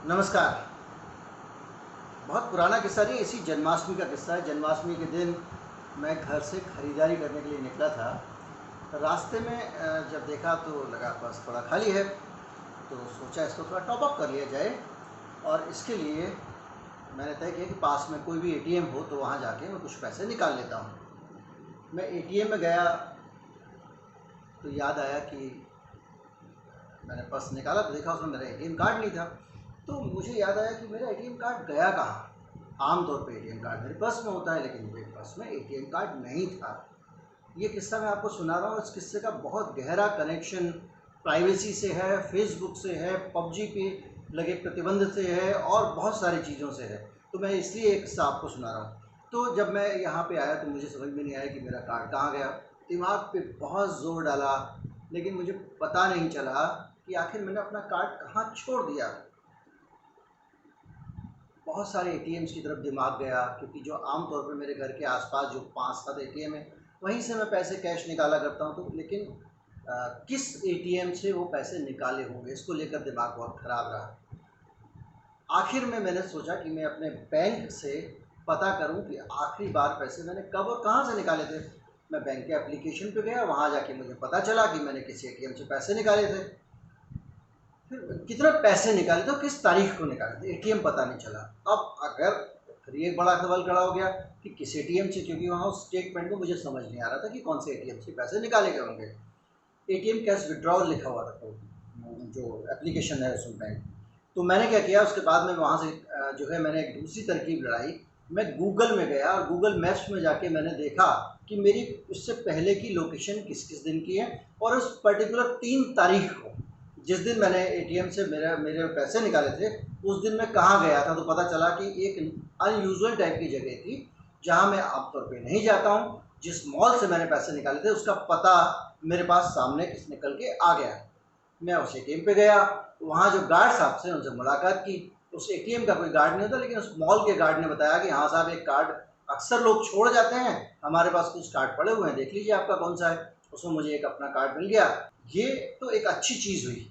नमस्कार। बहुत पुराना किस्सा नहीं, इसी जन्माष्टमी का किस्सा है। जन्माष्टमी के दिन मैं घर से खरीदारी करने के लिए निकला था। रास्ते में जब देखा तो लगा बस थोड़ा खाली है, तो सोचा इसको थोड़ा टॉप अप कर लिया जाए। और इसके लिए मैंने तय किया कि पास में कोई भी एटीएम हो तो वहाँ जाके मैं कुछ पैसे निकाल लेता हूँ। मैं एटीएम में गया तो याद आया कि मैंने पर्स निकाला तो देखा उसमें मेरा एटीएम कार्ड नहीं था। तो मुझे याद आया कि मेरा एटीएम कार्ड गया कहाँ। आम तौर पे एटीएम कार्ड मेरे पर्स में होता है, लेकिन मेरे पर्स में एटीएम कार्ड नहीं था। ये किस्सा मैं आपको सुना रहा हूँ। इस किस्से का बहुत गहरा कनेक्शन प्राइवेसी से है, फेसबुक से है, पबजी पे लगे प्रतिबंध से है और बहुत सारी चीज़ों से है। तो मैं इसलिए एक किस्सा आपको सुना रहा हूँ। तो जब मैं यहाँ पे आया तो मुझे समझ में नहीं आया कि मेरा कार्ड कहाँ गया। दिमाग पे बहुत ज़ोर डाला, लेकिन मुझे पता नहीं चला कि आखिर मैंने अपना कार्ड कहाँ छोड़ दिया। बहुत सारे एटीएम्स की तरफ दिमाग गया, क्योंकि जो आम तौर पर मेरे घर के आसपास जो 5-7 एटीएम है, वहीं से मैं पैसे कैश निकाला करता हूँ। तो लेकिन किस एटीएम से वो पैसे निकाले होंगे, इसको लेकर दिमाग बहुत ख़राब रहा। आखिर में मैंने सोचा कि मैं अपने बैंक से पता करूं कि आखिरी बार पैसे मैंने कब और कहां से निकाले थे। मैं बैंक के एप्लीकेशन पे गया, वहां जाके मुझे पता चला कि मैंने किसी एटीएम से पैसे निकाले थे। फिर कितने पैसे निकाले थे, किस तारीख को निकाले थे, एटीएम पता नहीं चला। अब अगर फिर ये बड़ा सवाल खड़ा हो गया कि किस एटीएम से, क्योंकि वहाँ उस स्टेटमेंट में मुझे समझ नहीं आ रहा था कि कौन से एटीएम से पैसे निकाले गए होंगे। एटीएम कैश विड्रॉल लिखा हुआ था तो जो एप्लीकेशन है उसमें बैंक। तो मैंने क्या किया, उसके बाद में वहाँ से जो है मैंने एक दूसरी तरकीब लड़ाई। मैं गूगल में गया और गूगल मैप्स में जाके मैंने देखा कि मेरी उससे पहले की लोकेशन किस किस दिन की है, और उस पर्टिकुलर 3 तारीख को, जिस दिन मैंने एटीएम से मेरे मेरे पैसे निकाले थे, उस दिन मैं कहाँ गया था। तो पता चला कि एक अनयूजुअल टाइप की जगह थी जहाँ मैं आमतौर पे नहीं जाता हूँ। जिस मॉल से मैंने पैसे निकाले थे उसका पता मेरे पास सामने निकल के आ गया। मैं उस एटीएम पे गया, वहाँ जो गार्ड साहब से उनसे मुलाकात की। उस एटीएम का कोई गार्ड नहीं होता, लेकिन उस मॉल के गार्ड ने बताया कि हाँ साहब, एक कार्ड अक्सर लोग छोड़ जाते हैं, हमारे पास कुछ कार्ड पड़े हुए हैं, देख लीजिए आपका कौन सा है। उसमें मुझे एक अपना कार्ड मिल गया। ये तो एक अच्छी चीज़ हुई।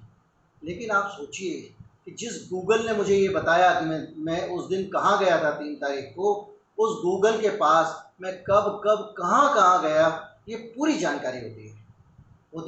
लेकिन आप सोचिए कि जिस गूगल ने मुझे ये बताया कि मैं उस दिन कहाँ गया था 3 तारीख को, उस गूगल के पास मैं कब कब कहाँ कहाँ गया, ये पूरी जानकारी होती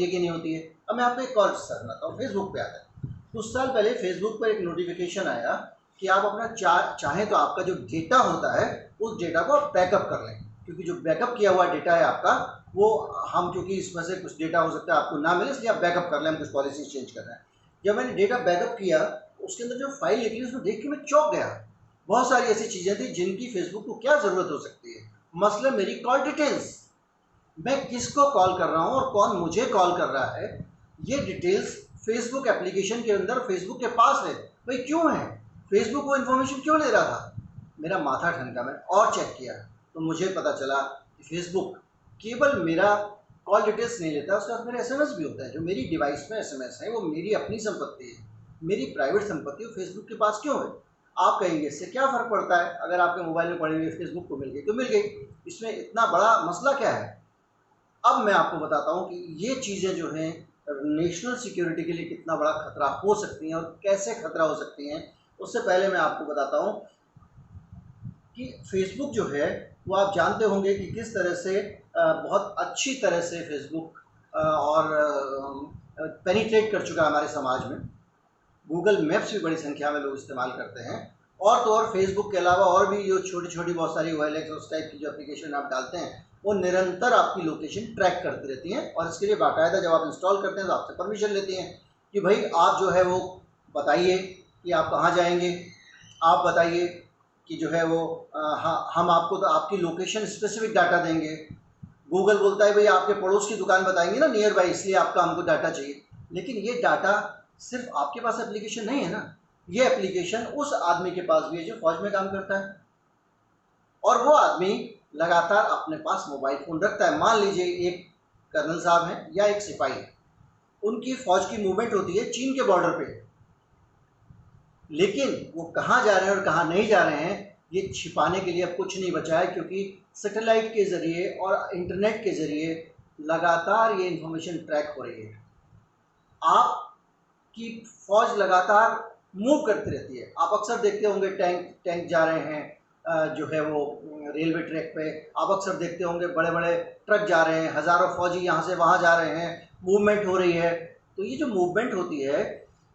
है कि नहीं होती है। अब मैं आपको एक और किस्सा सुनाता हूँ। फेसबुक पे आता है, कुछ साल पहले फेसबुक पर एक नोटिफिकेशन आया कि आप अपना चाहें तो आपका जो डेटा होता है उस डेटा को आप बैकअप कर लें, क्योंकि जो बैकअप किया हुआ डेटा है आपका, वो हम, क्योंकि इसमें से कुछ डेटा हो सकता है आपको ना मिले, इसलिए आप बैकअप कर लें, हम कुछ पॉलिसी चेंज कर रहे हैं। जब मैंने डेटा बैकअप किया, उसके अंदर जो फाइल निकली उसमें देख के मैं चौंक गया। बहुत सारी ऐसी चीज़ें थी जिनकी फेसबुक को क्या ज़रूरत हो सकती है। मसलन मेरी कॉल डिटेल्स, मैं किसको कॉल कर रहा हूँ और कौन मुझे कॉल कर रहा है, ये डिटेल्स फेसबुक एप्लीकेशन के अंदर फेसबुक के पास है। भाई क्यों है, फेसबुक वो इन्फॉर्मेशन क्यों ले रहा था। मेरा माथा ठनका, मैंने और चेक किया तो मुझे पता चला कि फेसबुक केवल मेरा कॉल डिटेल्स नहीं लेता, उसके साथ मेरे एसएमएस भी होता है। जो मेरी डिवाइस में एसएमएस है वो मेरी अपनी संपत्ति है, मेरी प्राइवेट संपत्ति, वो फेसबुक के पास क्यों है। आप कहेंगे इससे क्या फ़र्क पड़ता है, अगर आपके मोबाइल में पड़ी हुई फेसबुक को मिल गई तो मिल गई, इसमें इतना बड़ा मसला क्या है। अब मैं आपको बताता हूँ कि ये चीज़ें जो हैं नेशनल सिक्योरिटी के लिए कितना बड़ा खतरा हो सकती हैं और कैसे खतरा हो सकती हैं। उससे पहले मैं आपको बताता हूँ कि फेसबुक जो है वो आप जानते होंगे कि किस तरह से बहुत अच्छी तरह से फेसबुक और पेनिट्रेट कर चुका है हमारे समाज में। गूगल मैप्स भी बड़ी संख्या में लोग इस्तेमाल करते हैं। और तो और फेसबुक के अलावा और भी जो छोटी छोटी बहुत सारी OLX उस टाइप की जो एप्लीकेशन आप डालते हैं, वो निरंतर आपकी लोकेशन ट्रैक करती रहती हैं। और इसके लिए बाकायदा जब आप इंस्टॉल करते हैं तो आपसे परमिशन लेती हैं कि भाई आप जो है वो बताइए कि आप कहाँ जाएंगे, आप बताइए कि जो है वो हम आपको तो आपकी लोकेशन स्पेसिफिक डाटा देंगे। गूगल बोलता है भाई आपके पड़ोस की दुकान बताएंगे ना नियर बाई, इसलिए आपका हमको डाटा चाहिए। लेकिन ये डाटा सिर्फ आपके पास एप्लीकेशन नहीं है ना, ये एप्लीकेशन उस आदमी के पास भी है जो फौज में काम करता है, और वो आदमी लगातार अपने पास मोबाइल फ़ोन रखता है। मान लीजिए एक कर्नल साहब हैं या एक सिपाही है, उनकी फ़ौज की मूवमेंट होती है चीन के बॉर्डर पे, लेकिन वो कहाँ जा रहे हैं और कहाँ नहीं जा रहे हैं ये छिपाने के लिए अब कुछ नहीं बचा है, क्योंकि सैटेलाइट के ज़रिए और इंटरनेट के ज़रिए लगातार ये इन्फॉर्मेशन ट्रैक हो रही है। आपकी फ़ौज लगातार मूव करती रहती है। आप अक्सर देखते होंगे टैंक टैंक जा रहे हैं, जो है वो रेलवे ट्रैक पे। आप अक्सर देखते होंगे बड़े बड़े ट्रक जा रहे हैं, हज़ारों फौजी यहाँ से वहाँ जा रहे हैं, मूवमेंट हो रही है। तो ये जो मूवमेंट होती है,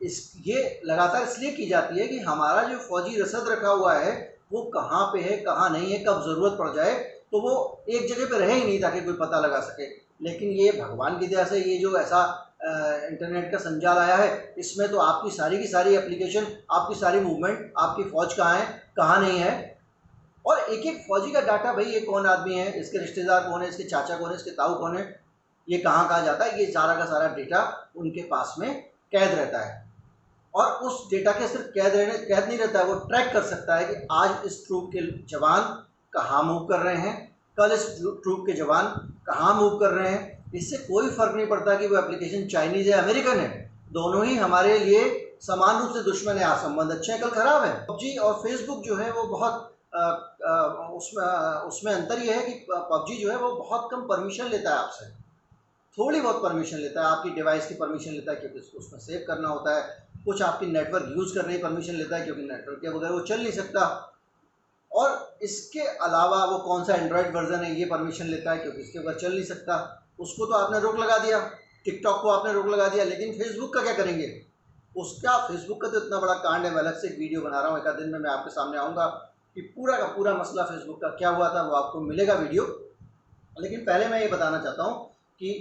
ये लगातार इसलिए की जाती है कि हमारा जो फौजी रसद रखा हुआ है वो कहाँ पे है, कहाँ नहीं है, कब ज़रूरत पड़ जाए तो वो एक जगह पे रहे ही नहीं ताकि कोई पता लगा सके। लेकिन ये भगवान की दया से ये जो ऐसा इंटरनेट का संजाल आया है, इसमें तो आपकी सारी की सारी एप्लीकेशन, आपकी सारी मूवमेंट, आपकी फ़ौज कहाँ है, कहाँ नहीं है, और एक एक फौजी का डाटा, भाई ये कौन आदमी है, इसके रिश्तेदार कौन है, इसके चाचा कौन है, इसके ताऊ कौन है, ये कहाँ कहाँ जाता है, ये सारा का सारा डेटा उनके पास में कैद रहता है। और उस डेटा के सिर्फ कैद नहीं रहता है, वो ट्रैक कर सकता है कि आज इस ट्रूप के जवान कहाँ मूव कर रहे हैं, कल इस ट्रूप के जवान कहाँ मूव कर रहे हैं। इससे कोई फ़र्क नहीं पड़ता कि वो एप्लीकेशन चाइनीज़ है, अमेरिकन है, दोनों ही हमारे लिए समान रूप से दुश्मन है। आज संबंध अच्छे हैं, कल ख़राब है। पबजी और फेसबुक जो है वो बहुत उसमें अंतर ये है कि पबजी जो है वो बहुत कम परमिशन लेता है आपसे, थोड़ी बहुत परमिशन लेता है, आपकी डिवाइस की परमिशन लेता है क्योंकि उसको उसमें सेव करना होता है, कुछ आपकी नेटवर्क यूज़ करने की परमिशन लेता है क्योंकि नेटवर्क के बगैर वो चल नहीं सकता, और इसके अलावा वो कौन सा एंड्रॉयड वर्जन है ये परमिशन लेता है क्योंकि इसके बगैर चल नहीं सकता। उसको तो आपने रोक लगा दिया, टिकटॉक को आपने रोक लगा दिया, लेकिन फेसबुक का क्या करेंगे? उसका, फेसबुक का तो इतना बड़ा कांड है, मैं अलग से एक वीडियो बना रहा हूँ, एक आध दिन में मैं आपके सामने आऊँगा कि पूरा का पूरा मसला फेसबुक का क्या हुआ था, वो आपको मिलेगा वीडियो। लेकिन पहले मैं ये बताना चाहता हूँ कि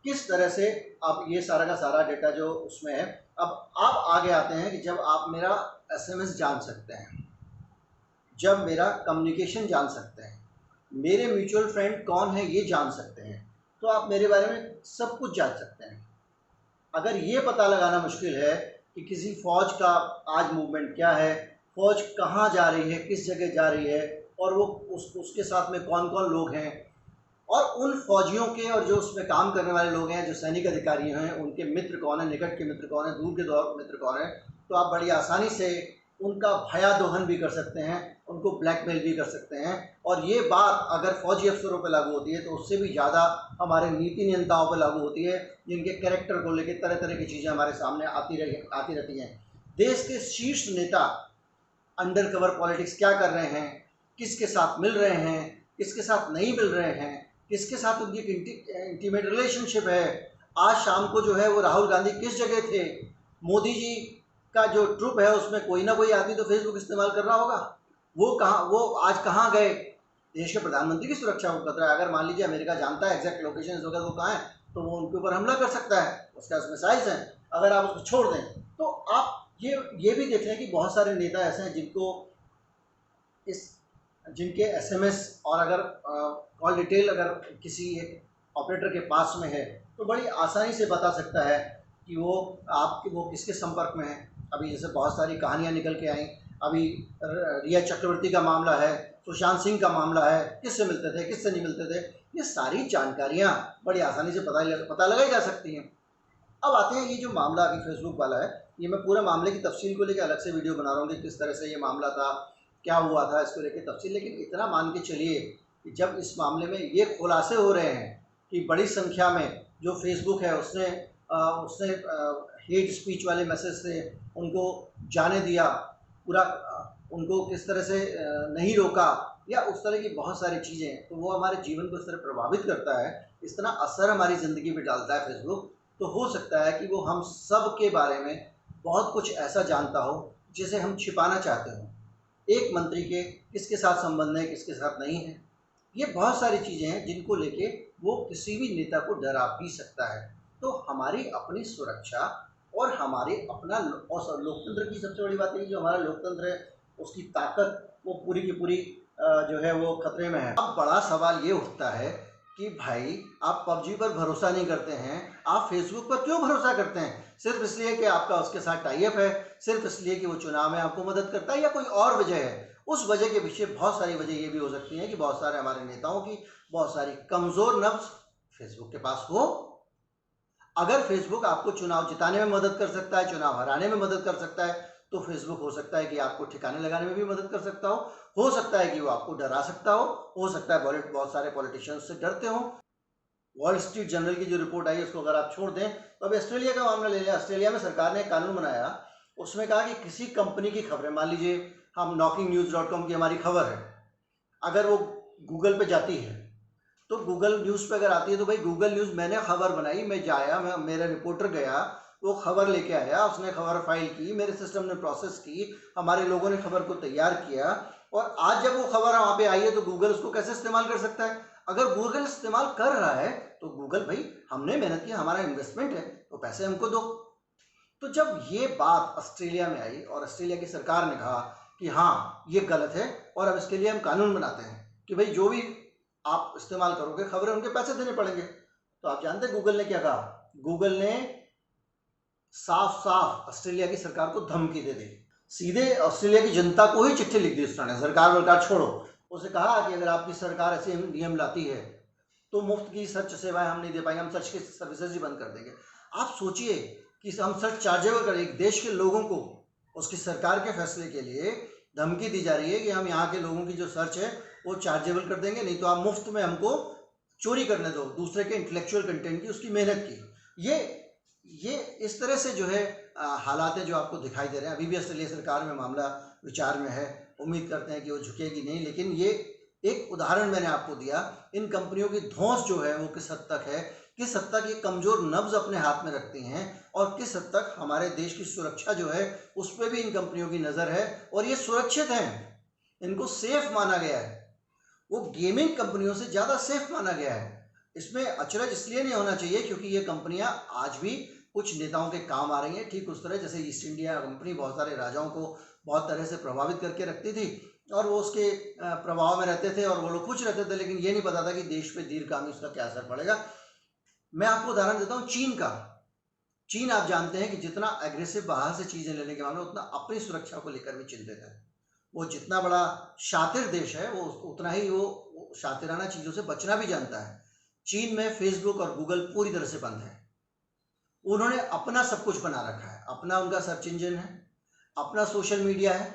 किस तरह से आप ये सारा का सारा डेटा जो उसमें है, अब आप आगे आते हैं कि जब आप मेरा एसएमएस जान सकते हैं, जब मेरा कम्युनिकेशन जान सकते हैं, मेरे म्यूचुअल फ्रेंड कौन है ये जान सकते हैं, तो आप मेरे बारे में सब कुछ जान सकते हैं। अगर ये पता लगाना मुश्किल है कि किसी फ़ौज का आज मूवमेंट क्या है, फ़ौज कहाँ जा रही है, किस जगह जा रही है, और वो उसके साथ में कौन कौन लोग हैं, और उन फौजियों के और जो उसमें काम करने वाले लोग हैं, जो सैनिक अधिकारी हैं, उनके मित्र कौन है, निकट के मित्र कौन है, दूर के मित्र कौन है, तो आप बड़ी आसानी से उनका भयादोहन भी कर सकते हैं, उनको ब्लैकमेल भी कर सकते हैं। और ये बात अगर फौजी अफसरों पर लागू होती है तो उससे भी ज़्यादा हमारे नीति नियंताओं पर लागू होती है, जिनके कैरेक्टर को लेकर तरह तरह की चीज़ें हमारे सामने आती रहती हैं। देश के शीर्ष नेता अंडर कवर पॉलिटिक्स क्या कर रहे हैं, किसके साथ मिल रहे हैं, किसके साथ नहीं मिल रहे हैं, किसके साथ उनकी इंटीमेट रिलेशनशिप है। आज शाम को जो है वो राहुल गांधी किस जगह थे, मोदी जी का जो ट्रुप है उसमें कोई ना कोई आदमी तो फेसबुक इस्तेमाल कर रहा होगा, वो आज कहाँ गए, देश के प्रधानमंत्री की सुरक्षा को खतरा है। अगर मान लीजिए अमेरिका जानता है एग्जैक्ट लोकेशन वगैरह वो कहाँ है, तो वो उनके ऊपर हमला कर सकता है, उसके पास मिसाइल्स हैं। अगर आप उसको छोड़ दें तो आप ये भी देख लें कि बहुत सारे नेता ऐसे हैं इस जिनके एसएमएस और अगर कॉल डिटेल अगर किसी ऑपरेटर के पास में है तो बड़ी आसानी से बता सकता है कि वो किसके संपर्क में है। अभी जैसे बहुत सारी कहानियाँ निकल के आई, अभी रिया चक्रवर्ती का मामला है, सुशांत सिंह का मामला है, किससे मिलते थे, किससे नहीं मिलते थे, ये सारी जानकारियाँ बड़ी आसानी से पता लगाई जा सकती हैं। अब आते हैं ये जो मामला अभी फेसबुक वाला है, ये मैं पूरे मामले की तफसील को लेकर अलग से वीडियो बना रहा हूँ कि किस तरह से ये मामला था, क्या हुआ था, इसको लेकर तफसील। लेकिन इतना मान के चलिए कि जब इस मामले में ये खुलासे हो रहे हैं कि बड़ी संख्या में जो फेसबुक है उसने हेट स्पीच वाले मैसेज से उनको जाने दिया, पूरा उनको किस तरह से नहीं रोका, या उस तरह की बहुत सारी चीज़ें, तो वो हमारे जीवन को इस तरह प्रभावित करता है, इस तरह असर हमारी ज़िंदगी पर डालता है फेसबुक। तो हो सकता है कि वो हम सब के बारे में बहुत कुछ ऐसा जानता हो जिसे हम छिपाना चाहते हो। एक मंत्री के किसके साथ संबंध है, किसके साथ नहीं है, ये बहुत सारी चीज़ें हैं जिनको लेके वो किसी भी नेता को डरा भी सकता है। तो हमारी अपनी सुरक्षा और हमारे अपना और लोकतंत्र की सबसे बड़ी बात है कि जो हमारा लोकतंत्र है उसकी ताकत वो पूरी की पूरी जो है वो खतरे में है। अब बड़ा सवाल ये उठता है कि भाई आप पबजी पर भरोसा नहीं करते हैं, आप फेसबुक पर क्यों भरोसा करते हैं? सिर्फ इसलिए कि आपका उसके साथ टाई अप है, सिर्फ इसलिए कि वो चुनाव में आपको मदद करता है, या कोई और वजह है? उस वजह के पीछे बहुत सारी वजह ये भी हो सकती हैं कि बहुत सारे हमारे नेताओं की बहुत सारी कमज़ोर नब्ज़ फेसबुक के पास हो। अगर फेसबुक आपको चुनाव जिताने में मदद कर सकता है, चुनाव हराने में मदद कर सकता है, तो फेसबुक हो सकता है कि आपको ठिकाने लगाने में भी मदद कर सकता हो सकता है कि वो आपको डरा सकता हो सकता है बहुत सारे पॉलिटिशियंस से डरते हों। वॉल स्ट्रीट जर्नल की जो रिपोर्ट आई उसको अगर आप छोड़ दें तो अब ऑस्ट्रेलिया का मामला ले लें। ऑस्ट्रेलिया में सरकार ने एक कानून बनाया उसमें कहा कि किसी कंपनी की खबर है, मान लीजिए हम knocking-news.com की हमारी खबर है, अगर वो गूगल पे जाती है तो गूगल न्यूज़ पे अगर आती है तो भाई गूगल न्यूज़ मैंने खबर बनाई, मैं जाया, मेरा रिपोर्टर गया, वो खबर लेके आया, उसने खबर फाइल की, मेरे सिस्टम ने प्रोसेस की, हमारे लोगों ने खबर को तैयार किया, और आज जब वो खबर वहाँ पे आई है तो गूगल उसको कैसे इस्तेमाल कर सकता है? अगर गूगल इस्तेमाल कर रहा है तो गूगल भाई हमने मेहनत की, हमारा इन्वेस्टमेंट है, तो पैसे हमको दो। तो जब ये बात ऑस्ट्रेलिया में आई और ऑस्ट्रेलिया की सरकार ने कहा कि हाँ ये गलत है और अब इसके लिए हम कानून बनाते हैं कि भाई जो भी आप इस्तेमाल करोगे खबरें, उनके पैसे देने पड़ेंगे, तो आप जानते हैं गूगल ने क्या कहा? गूगल ने साफ साफ ऑस्ट्रेलिया की सरकार को धमकी दे दी, सीधे ऑस्ट्रेलिया की जनता को ही चिट्ठी लिख दी उसने, सरकार वरकार छोड़ो, उसे कहा कि अगर आपकी सरकार ऐसे नियम लाती है तो मुफ्त की सर्च सेवाएं हम नहीं दे पाएंगे, हम सर्च की सर्विसेज ही बंद कर देंगे। आप सोचिए कि हम सर्च चार्जेबल करें, एक देश के लोगों को उसकी सरकार के फैसले के लिए धमकी दी जा रही है कि हम यहाँ के लोगों की जो सर्च है वो चार्जेबल कर देंगे, नहीं तो आप मुफ्त में हमको चोरी करने दो दूसरे के इंटेलेक्चुअल कंटेंट की, उसकी मेहनत की। ये इस तरह से जो है हालात है जो आपको दिखाई दे रहे हैं। अभी भी ऑस्ट्रेलिया सरकार में मामला विचार में है, उम्मीद करते हैं कि वो झुकेगी नहीं, लेकिन ये एक उदाहरण मैंने आपको दिया, इन कंपनियों की धौंस जो है वो किस हद तक है, किस हद तक ये कमजोर नब्ज अपने हाथ में रखती हैं, और किस हद तक हमारे देश की सुरक्षा जो है उस पर भी इन कंपनियों की नज़र है, और ये सुरक्षित हैं, इनको सेफ माना गया है, वो गेमिंग कंपनियों से ज़्यादा सेफ माना गया है। इसमें अचरज इसलिए नहीं होना चाहिए क्योंकि ये कंपनियां आज भी कुछ नेताओं के काम आ रही हैं, ठीक उस तरह जैसे ईस्ट इंडिया कंपनी बहुत सारे राजाओं को बहुत तरह से प्रभावित करके रखती थी और वो उसके प्रभाव में रहते थे और वो लोग खुश रहते थे, लेकिन ये नहीं पता था कि देश पे दीर्घकालीन उसका क्या असर पड़ेगा। मैं आपको उदाहरण देता हूँ चीन का। चीन आप जानते हैं कि जितना एग्रेसिव बाहर से चीज़ें लेने के मामले उतना अपनी सुरक्षा को लेकर भी चिंतित है। वो जितना बड़ा शातिर देश है वो उतना ही वो शातिराना चीज़ों से बचना भी जानता है। चीन में फेसबुक और गूगल पूरी तरह से बंद है। उन्होंने अपना सब कुछ बना रखा है, अपना उनका सर्च इंजन है, अपना सोशल मीडिया है,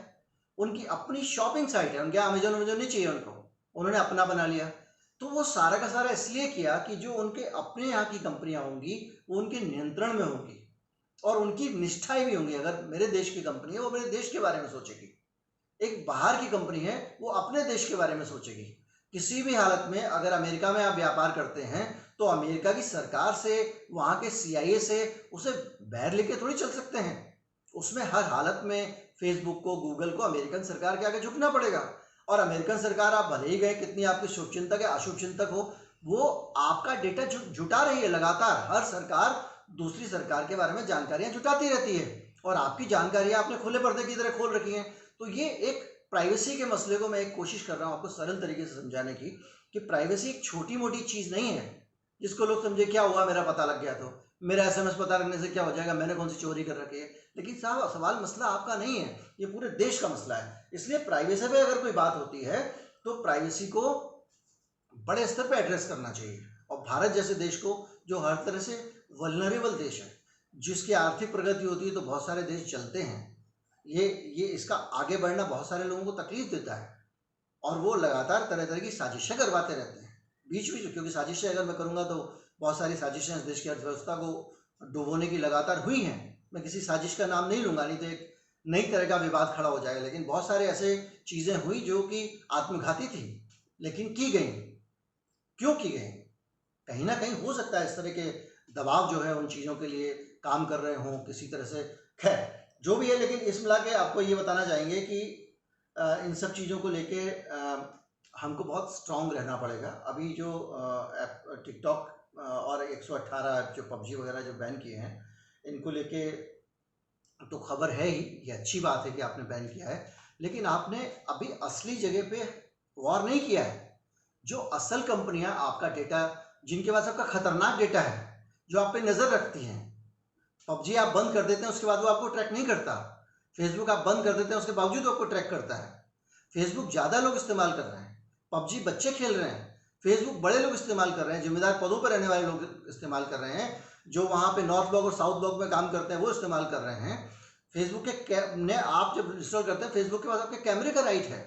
उनकी अपनी शॉपिंग साइट है, उनके अमेजोन नहीं चाहिए उनको, उन्होंने अपना बना लिया। तो वो सारा का सारा इसलिए किया कि जो उनके अपने यहाँ की कंपनियां होंगी वो उनके नियंत्रण में होंगी और उनकी निष्ठाएं भी होंगी। अगर मेरे देश की कंपनी है वो मेरे देश के बारे में सोचेगी, एक बाहर की कंपनी है वो अपने देश के बारे में सोचेगी। किसी भी हालत में अगर अमेरिका में आप व्यापार करते हैं तो अमेरिका की सरकार से, वहाँ के CIA से उसे बैर लेके थोड़ी चल सकते हैं। उसमें हर हालत में फेसबुक को, गूगल को अमेरिकन सरकार के आगे झुकना पड़ेगा। और अमेरिकन सरकार, आप भले ही गए कितनी आपकी शुभचिंतक या अशुभचिंतक हो, वो आपका डेटा जुटा रही है लगातार। हर सरकार दूसरी सरकार के बारे में जानकारियां जुटाती रहती है और आपकी जानकारियां आपने खुले पर्दे की तरह खोल रखी हैं। तो ये एक प्राइवेसी के मसले को मैं एक कोशिश कर रहा हूँ आपको सरल तरीके से समझाने की कि प्राइवेसी एक छोटी मोटी चीज़ नहीं है जिसको लोग समझे क्या हुआ मेरा पता लग गया तो मेरा SMS पता लगने से क्या हो जाएगा, मैंने कौन सी चोरी कर रखी है। लेकिन साहब सवाल मसला आपका नहीं है, ये पूरे देश का मसला है। इसलिए प्राइवेसी पे अगर कोई बात होती है तो प्राइवेसी को बड़े स्तर पे एड्रेस करना चाहिए। और भारत जैसे देश को, जो हर तरह से वल्नरेबल देश है, जिसकी आर्थिक प्रगति होती है तो बहुत सारे देश चलते हैं, ये इसका आगे बढ़ना बहुत सारे लोगों को तकलीफ देता है और वो लगातार तरह तरह की साजिशें करवाते रहते हैं बीच बीच, क्योंकि साजिशें अगर मैं करूँगा तो बहुत सारी साजिशें इस देश की अर्थव्यवस्था को डुबोने की लगातार हुई हैं। मैं किसी साजिश का नाम नहीं लूँगा, नहीं तो एक नई तरह का विवाद खड़ा हो जाएगा, लेकिन बहुत सारे ऐसे चीज़ें हुई जो कि आत्मघाती थी, लेकिन की गई। क्यों की गई? कहीं ना कहीं हो सकता है इस तरह के दबाव जो है उन चीज़ों के लिए काम कर रहे हों किसी तरह से। खैर जो भी है, लेकिन इस मिला के आपको ये बताना चाहेंगे कि इन सब चीज़ों को लेके हमको बहुत स्ट्रांग रहना पड़ेगा। अभी जो टिकटॉक और 118 जो PUBG वगैरह जो बैन किए हैं, इनको लेके तो खबर है ही, ये अच्छी बात है कि आपने बैन किया है, लेकिन आपने अभी असली जगह पे वॉर नहीं किया है। जो असल कंपनियां आपका डेटा, जिनके पास आपका खतरनाक डेटा है, जो आप पे नज़र रखती हैं, PUBG आप बंद कर देते हैं उसके बाद वो आपको ट्रैक नहीं करता। फेसबुक आप बंद कर देते हैं उसके बावजूद आपको ट्रैक करता है। फेसबुक ज़्यादा लोग इस्तेमाल कर रहे हैं, PUBG बच्चे खेल रहे हैं, फेसबुक बड़े लोग इस्तेमाल कर रहे हैं, जिम्मेदार पदों पर रहने वाले लोग इस्तेमाल कर रहे हैं, जो वहाँ पे नॉर्थ ब्लॉक और साउथ ब्लॉक में काम करते हैं वो इस्तेमाल कर रहे हैं। फेसबुक के ने आप जब इंस्टॉल करते हैं, फेसबुक के पास आपके कैमरे का राइट है,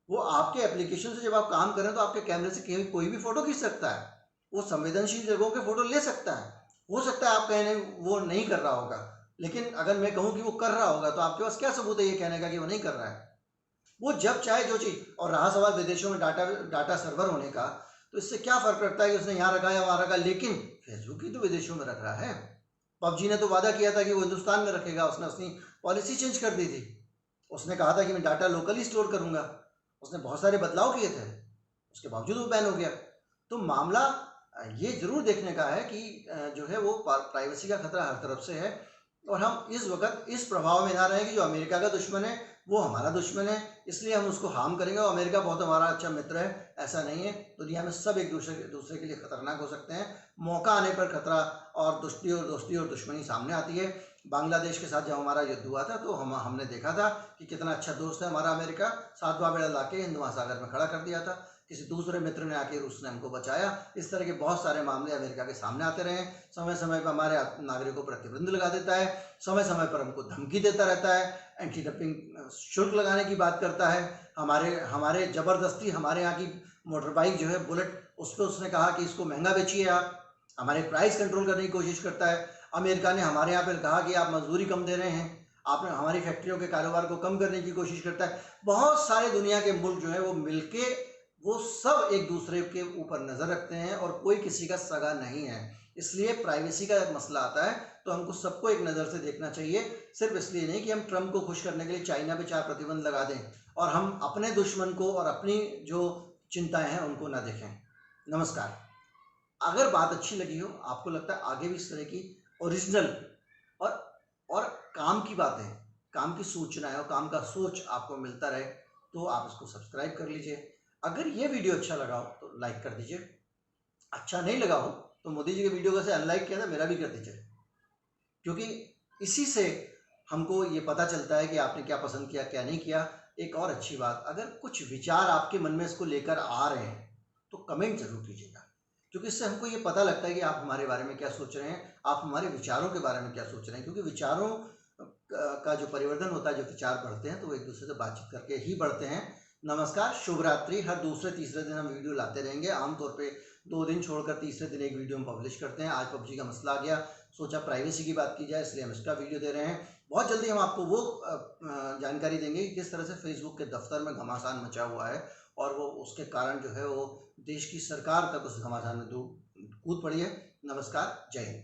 वो आपके एप्लीकेशन से जब आप काम करें तो आपके कैमरे से कोई भी फोटो खींच सकता है, वो संवेदनशील जगहों के फोटो ले सकता है। हो सकता है आप कहें वो नहीं कर रहा होगा, लेकिन अगर मैं कहूँ कि वो कर रहा होगा तो आपके पास क्या सबूत है ये कहने का कि वो नहीं कर रहा है? वो जब चाहे जो चीज़, और रहा सवाल विदेशों में डाटा डाटा सर्वर होने का, तो इससे क्या फ़र्क पड़ता है कि उसने यहाँ रखा या वहाँ रखा, लेकिन फेसबुक ही तो विदेशों में रख रहा है। पबजी ने तो वादा किया था कि वो हिंदुस्तान में रखेगा, उसने अपनी पॉलिसी चेंज कर दी थी। उसने कहा था कि मैं डाटा लोकली स्टोर करूँगा, उसने बहुत सारे बदलाव किए थे, उसके बावजूद वो बैन हो गया। तो मामला ये ज़रूर देखने का है कि जो है वो प्राइवेसी का खतरा हर तरफ से है, और हम इस वक्त इस प्रभाव में ना रहें कि जो अमेरिका का दुश्मन है वो हमारा दुश्मन है, इसलिए हम उसको हार्म करेंगे और अमेरिका बहुत हमारा अच्छा मित्र है। ऐसा नहीं है। दुनिया में सब एक दूसरे के लिए खतरनाक हो सकते हैं। मौका आने पर खतरा और दोस्ती और दुश्मनी सामने आती है। बांग्लादेश के साथ जब हमारा युद्ध हुआ था तो हमने देखा था कि कितना अच्छा दोस्त है हमारा अमेरिका। सातवां बेड़ा लाके हिंद महासागर में खड़ा कर दिया था। किसी दूसरे मित्र ने आके रूस ने हमको बचाया। इस तरह के बहुत सारे मामले अमेरिका के सामने आते रहे। समय समय पर हमारे नागरिकों पर प्रतिबंध लगा देता है, समय समय पर हमको धमकी देता रहता है, एंटी डंपिंग शुल्क लगाने की बात करता है। हमारे ज़बरदस्ती हमारे यहाँ की मोटर बाइक जो है बुलेट, उस पर उसने कहा कि इसको महंगा बेचिए आप। हमारे प्राइस कंट्रोल करने की कोशिश करता है। अमेरिका ने हमारे यहाँ पर कहा कि आप मजदूरी कम दे रहे हैं, आपने हमारी फैक्ट्रियों के कारोबार को कम करने की कोशिश करता है। बहुत सारे दुनिया के मुल्क जो है वो मिलके वो सब एक दूसरे के ऊपर नज़र रखते हैं और कोई किसी का सगा नहीं है। इसलिए प्राइवेसी का जब मसला आता है तो हमको सबको एक नज़र से देखना चाहिए। सिर्फ इसलिए नहीं कि हम ट्रंप को खुश करने के लिए चाइना पे 4 प्रतिबंध लगा दें और हम अपने दुश्मन को और अपनी जो चिंताएं हैं उनको ना देखें। नमस्कार। अगर बात अच्छी लगी हो, आपको लगता है आगे भी इस तरह की ओरिजिनल और और काम की बातें, काम की सूचनाएं और काम का सोच आपको मिलता रहे, तो आप इसको सब्सक्राइब कर लीजिए। अगर ये वीडियो अच्छा लगा हो तो लाइक कर दीजिए। अच्छा नहीं लगा हो तो मोदी जी के वीडियो को से अनलाइक किया था मेरा भी कर दीजिए, क्योंकि इसी से हमको ये पता चलता है कि आपने क्या पसंद किया क्या नहीं किया। एक और अच्छी बात, अगर कुछ विचार आपके मन में इसको लेकर आ रहे हैं तो कमेंट जरूर कीजिएगा, क्योंकि इससे हमको ये पता लगता है कि आप हमारे बारे में क्या सोच रहे हैं, आप हमारे विचारों के बारे में क्या सोच रहे हैं। क्योंकि विचारों का जो परिवर्तन होता है, जो विचार बढ़ते हैं तो वो एक दूसरे से बातचीत करके ही बढ़ते हैं। नमस्कार, शुभ रात्रि। हर दूसरे तीसरे दिन हम वीडियो लाते रहेंगे। आमतौर पे 2 दिन छोड़कर तीसरे दिन एक वीडियो हम पब्लिश करते हैं। आज पबजी का मसला आ गया, सोचा प्राइवेसी की बात की जाए, इसलिए हम इसका वीडियो दे रहे हैं। बहुत जल्दी हम आपको वो जानकारी देंगे कि किस तरह से फेसबुक के दफ्तर में घमासान मचा हुआ है और वो उसके कारण जो है वो देश की सरकार तक उस घमासान में कूद पड़ी है। नमस्कार, जय हिंद।